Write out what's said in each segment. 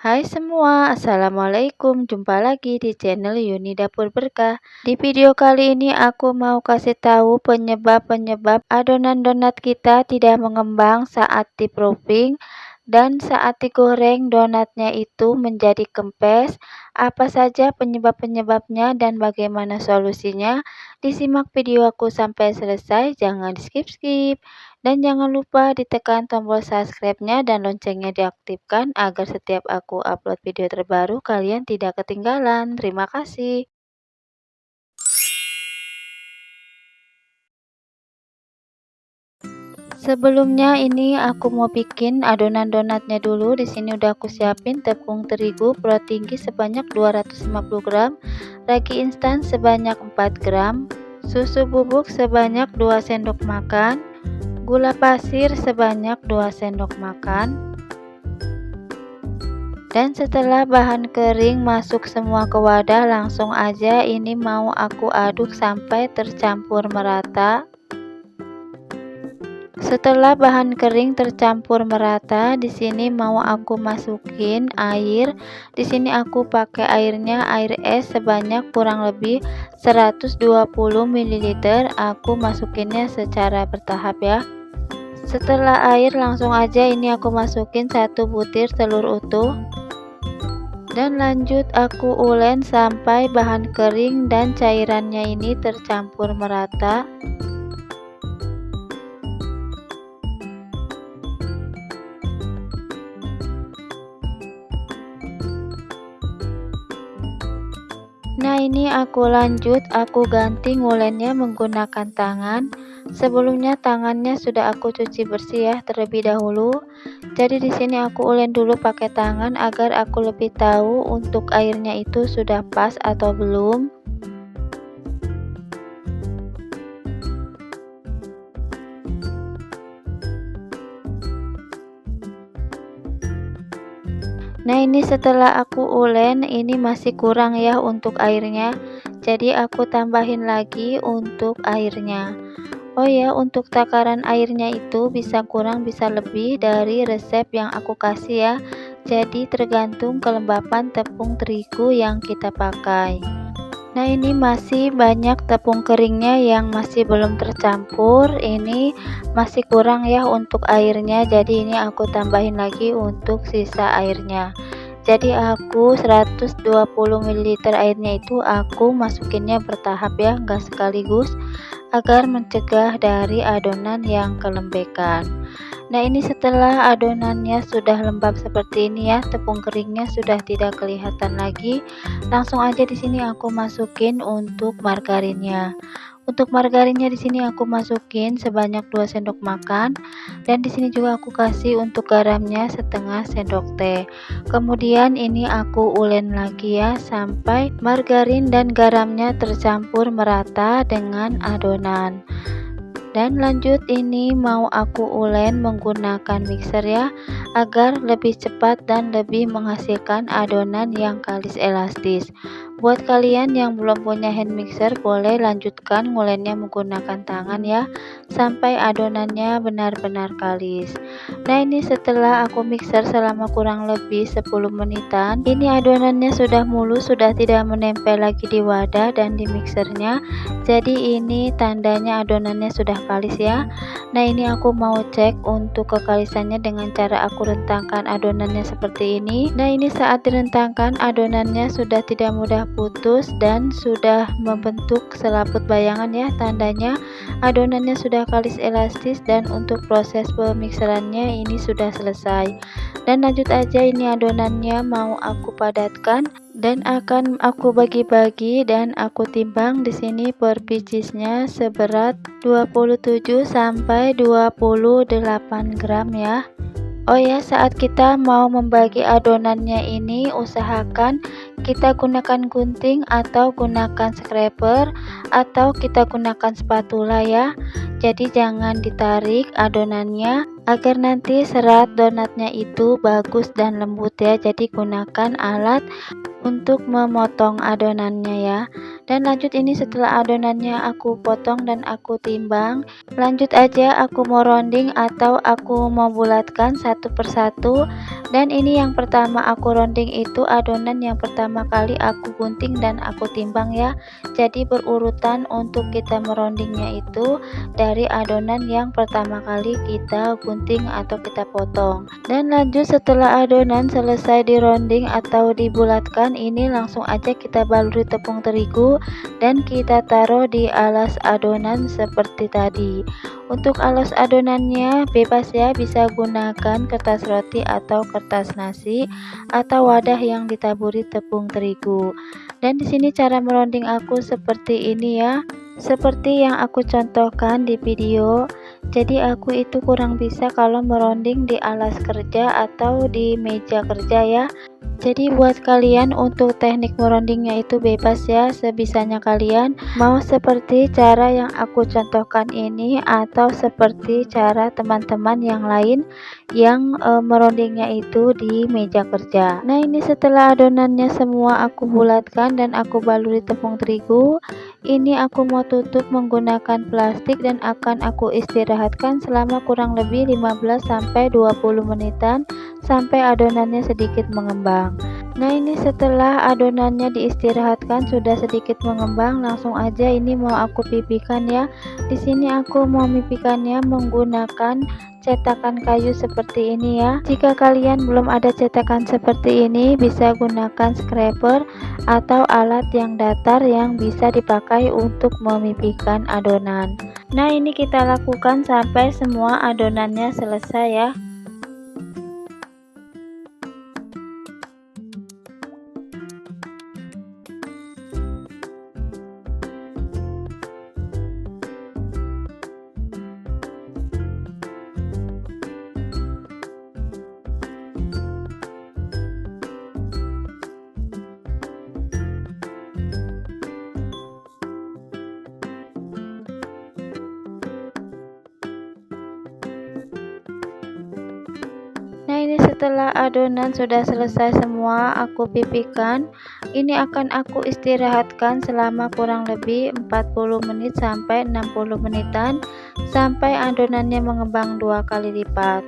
Hai semua, Assalamualaikum. Jumpa lagi di channel Yuni Dapur Berkah. Di video kali ini aku mau kasih tahu penyebab-penyebab adonan donat kita tidak mengembang saat di-proofing dan saat digoreng donatnya itu menjadi kempes. Apa saja penyebab-penyebabnya dan bagaimana solusinya? Disimak video aku sampai selesai, jangan di-skip-skip. Dan jangan lupa ditekan tombol subscribe-nya dan loncengnya diaktifkan agar setiap aku upload video terbaru kalian tidak ketinggalan. Terima kasih. Sebelumnya ini aku mau bikin adonan donatnya dulu. Di sini udah aku siapin tepung terigu pro tinggi sebanyak 250 gram, ragi instan sebanyak 4 gram, susu bubuk sebanyak 2 sendok makan, gula pasir sebanyak 2 sendok makan. Dan setelah bahan kering masuk semua ke wadah, langsung aja ini mau aku aduk sampai tercampur merata. Setelah bahan kering tercampur merata, di sini mau aku masukin air. Di sini aku pakai airnya air es sebanyak kurang lebih 120 ml. Aku masukinnya secara bertahap ya. Setelah air langsung aja ini aku masukin 1 butir telur utuh. Dan lanjut aku ulen sampai bahan kering dan cairannya ini tercampur merata. Nah ini aku lanjut, aku ganti ngulennya menggunakan tangan. Sebelumnya tangannya sudah aku cuci bersih ya terlebih dahulu. Jadi di sini aku ulen dulu pakai tangan agar aku lebih tahu untuk airnya itu sudah pas atau belum. Nah ini setelah aku ulen ini masih kurang ya untuk airnya. Jadi aku tambahin lagi untuk airnya. Oh ya, untuk takaran airnya itu bisa kurang bisa lebih dari resep yang aku kasih ya. Jadi tergantung kelembapan tepung terigu yang kita pakai. Nah ini masih banyak tepung keringnya yang masih belum tercampur. Ini masih kurang ya untuk airnya. Jadi ini aku tambahin lagi untuk sisa airnya. Jadi aku 120 ml airnya itu aku masukinnya bertahap ya, enggak sekaligus, agar mencegah dari adonan yang kelembekan. Nah ini setelah adonannya sudah lembab seperti ini ya, tepung keringnya sudah tidak kelihatan lagi. Langsung aja di sini aku masukin untuk margarinnya. Untuk margarinnya di sini aku masukin sebanyak 2 sendok makan dan di sini juga aku kasih untuk garamnya setengah sendok teh. Kemudian ini aku ulen lagi ya sampai margarin dan garamnya tercampur merata dengan adonan. Dan lanjut ini mau aku ulen menggunakan mixer ya, agar lebih cepat dan lebih menghasilkan adonan yang kalis elastis. Buat kalian yang belum punya hand mixer boleh lanjutkan ngulennya menggunakan tangan ya, sampai adonannya benar-benar kalis. Nah ini setelah aku mixer selama kurang lebih 10 menitan, ini adonannya sudah mulus, sudah tidak menempel lagi di wadah dan di mixernya. Jadi ini tandanya adonannya sudah kalis ya. Nah ini aku mau cek untuk kekalisannya dengan cara aku rentangkan adonannya seperti ini. Nah ini saat direntangkan adonannya sudah tidak mudah putus dan sudah membentuk selaput bayangan ya, tandanya adonannya sudah kalis elastis dan untuk proses pemikserannya ini sudah selesai. Dan lanjut aja ini adonannya mau aku padatkan dan akan aku bagi-bagi dan aku timbang di sini per bicisnya seberat 27 sampai 28 gram ya. Oh ya, saat kita mau membagi adonannya ini usahakan kita gunakan gunting atau gunakan scraper atau kita gunakan spatula ya. Jadi jangan ditarik adonannya agar nanti serat donatnya itu bagus dan lembut ya. Jadi gunakan alat untuk memotong adonannya ya. Dan lanjut, ini setelah adonannya aku potong dan aku timbang, lanjut aja aku mau rounding atau aku mau bulatkan satu persatu. Dan ini yang pertama aku rounding itu adonan yang pertama kali aku gunting dan aku timbang ya. Jadi berurutan untuk kita meroundingnya itu dari adonan yang pertama kali kita gunting atau kita potong. Dan lanjut, setelah adonan selesai di rounding atau dibulatkan, ini langsung aja kita baluri tepung terigu dan kita taruh di alas adonan seperti tadi. Untuk alas adonannya bebas ya, bisa gunakan kertas roti atau kertas nasi atau wadah yang ditaburi tepung terigu. Dan di sini cara meronding aku seperti ini ya, seperti yang aku contohkan di video. Jadi aku itu kurang bisa kalau meronding di alas kerja atau di meja kerja ya. Jadi buat kalian untuk teknik merondingnya itu bebas ya, sebisanya kalian mau seperti cara yang aku contohkan ini atau seperti cara teman-teman yang lain yang merondingnya itu di meja kerja. Nah, ini setelah adonannya semua aku bulatkan dan aku baluri tepung terigu, ini aku mau tutup menggunakan plastik dan akan aku istirahatkan selama kurang lebih 15-20 menitan sampai adonannya sedikit mengembang. Nah, ini setelah adonannya diistirahatkan sudah sedikit mengembang, langsung aja ini mau aku pipihkan ya. Di sini aku mau pipikannya menggunakan cetakan kayu seperti ini ya. Jika kalian belum ada cetakan seperti ini, bisa gunakan scraper atau alat yang datar yang bisa dipakai untuk memipihkan adonan. Nah, ini kita lakukan sampai semua adonannya selesai ya. Nah, ini setelah adonan sudah selesai semua aku pipihkan, ini akan aku istirahatkan selama kurang lebih 40 menit sampai 60 menitan sampai adonannya mengembang 2 kali lipat.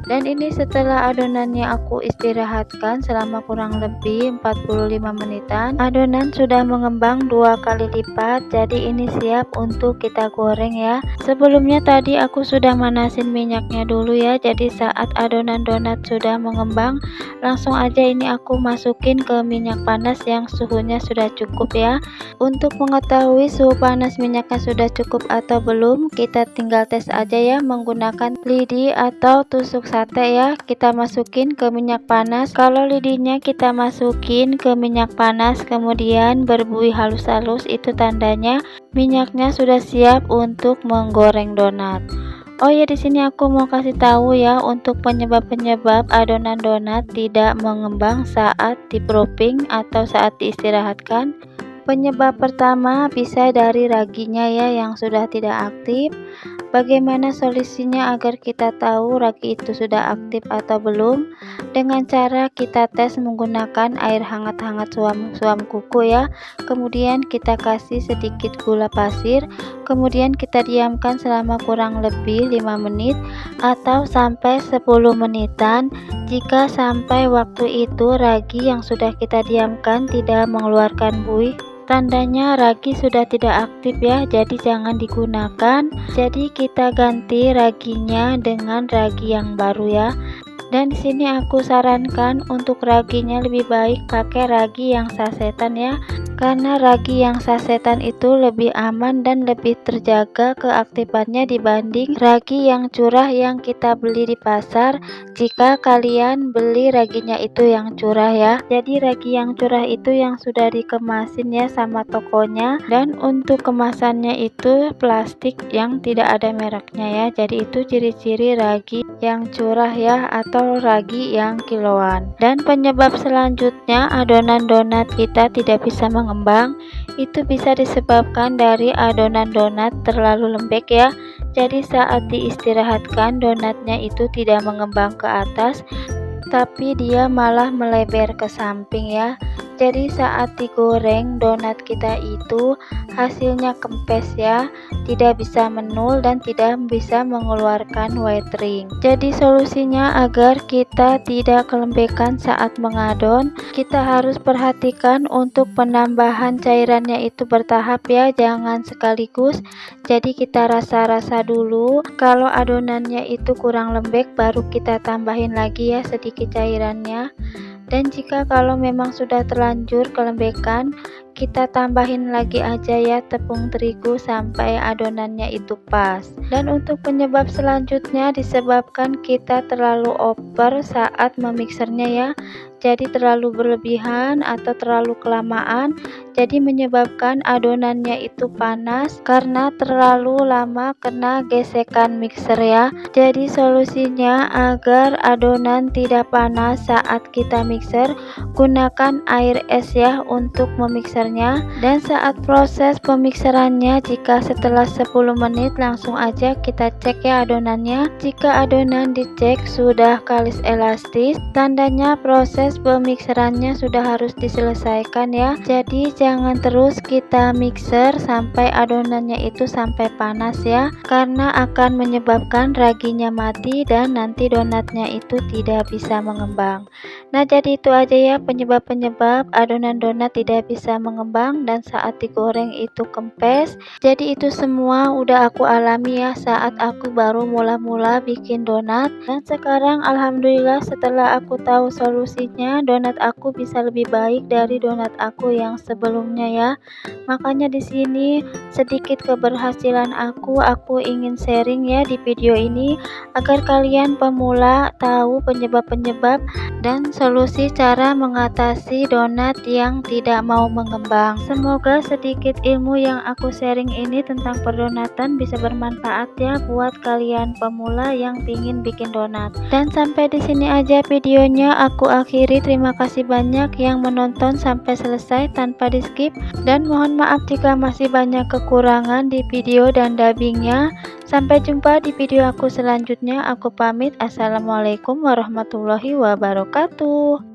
Dan ini setelah adonannya aku istirahatkan selama kurang lebih 45 menitan, adonan sudah mengembang 2 kali lipat, jadi ini siap untuk kita goreng ya. Sebelumnya tadi aku sudah manasin minyaknya dulu ya, jadi saat adonan donat sudah mengembang, langsung aja ini aku masukin ke minyak panas yang suhunya sudah cukup ya. Untuk mengetahui suhu panas minyaknya sudah cukup atau belum, kita tinggal tes aja ya menggunakan lidi atau tusuk sate ya. Kita masukin ke minyak panas. Kalau lidinya kita masukin ke minyak panas kemudian berbuih halus-halus, itu tandanya minyaknya sudah siap untuk menggoreng donat. Oh ya, di sini aku mau kasih tahu ya untuk penyebab-penyebab adonan donat tidak mengembang saat di proofing atau saat diistirahatkan. Penyebab pertama bisa dari raginya ya yang sudah tidak aktif. Bagaimana solusinya agar kita tahu ragi itu sudah aktif atau belum? Dengan cara kita tes menggunakan air hangat-hangat suam kuku ya. Kemudian kita kasih sedikit gula pasir, kemudian kita diamkan selama kurang lebih 5 menit atau sampai 10 menitan. Jika sampai waktu itu ragi yang sudah kita diamkan tidak mengeluarkan buih, tandanya ragi sudah tidak aktif ya, jadi jangan digunakan. Jadi kita ganti raginya dengan ragi yang baru ya. Dan di sini aku sarankan untuk raginya lebih baik pakai ragi yang sasetan ya. Karena ragi yang sasetan itu lebih aman dan lebih terjaga keaktifannya dibanding ragi yang curah yang kita beli di pasar. Jika kalian beli raginya itu yang curah ya. Jadi ragi yang curah itu yang sudah dikemasin ya sama tokonya. Dan untuk kemasannya itu plastik yang tidak ada mereknya ya. Jadi itu ciri-ciri ragi yang curah ya, atau ragi yang kiloan. Dan penyebab selanjutnya adonan donat kita tidak bisa mengembang, itu bisa disebabkan dari adonan donat terlalu lembek ya. Jadi saat diistirahatkan donatnya itu tidak mengembang ke atas, tapi dia malah melebar ke samping ya. Jadi saat digoreng donat kita itu hasilnya kempes ya, tidak bisa menul dan tidak bisa mengeluarkan white ring. Jadi solusinya agar kita tidak kelembekan saat mengadon, kita harus perhatikan untuk penambahan cairannya itu bertahap ya, jangan sekaligus. Jadi kita rasa-rasa dulu, kalau adonannya itu kurang lembek baru kita tambahin lagi ya sedikit cairannya. Dan jika kalau memang sudah terlanjur kelembekan, kita tambahin lagi aja ya tepung terigu sampai adonannya itu pas. Dan untuk penyebab selanjutnya disebabkan kita terlalu over saat memiksernya ya. Jadi terlalu berlebihan atau terlalu kelamaan, jadi menyebabkan adonannya itu panas karena terlalu lama kena gesekan mixer ya. Jadi solusinya agar adonan tidak panas saat kita mixer, gunakan air es ya untuk memiksernya. Dan saat proses pemikserannya, jika setelah 10 menit langsung aja kita cek ya adonannya. Jika adonan dicek sudah kalis elastis, tandanya proses pemikserannya sudah harus diselesaikan ya. Jadi jangan terus kita mixer sampai adonannya itu sampai panas ya, karena akan menyebabkan raginya mati dan nanti donatnya itu tidak bisa mengembang. Nah jadi itu aja ya penyebab-penyebab adonan donat tidak bisa mengembang dan saat digoreng itu kempes. Jadi itu semua udah aku alami ya saat aku baru mula-mula bikin donat, dan sekarang alhamdulillah setelah aku tahu solusinya, donat aku bisa lebih baik dari donat aku yang sebelumnya ya. Makanya di sini sedikit keberhasilan aku ingin sharing ya di video ini agar kalian pemula tahu penyebab-penyebab dan solusi cara mengatasi donat yang tidak mau mengembang. Semoga sedikit ilmu yang aku sharing ini tentang perdonatan bisa bermanfaat ya buat kalian pemula yang pingin bikin donat. Dan sampai di sini aja videonya aku akhiri. Terima kasih banyak yang menonton sampai selesai tanpa di skip, dan mohon maaf jika masih banyak kekurangan di video dan dubbingnya. Sampai jumpa di video aku selanjutnya. Aku pamit. Assalamualaikum warahmatullahi wabarakatuh.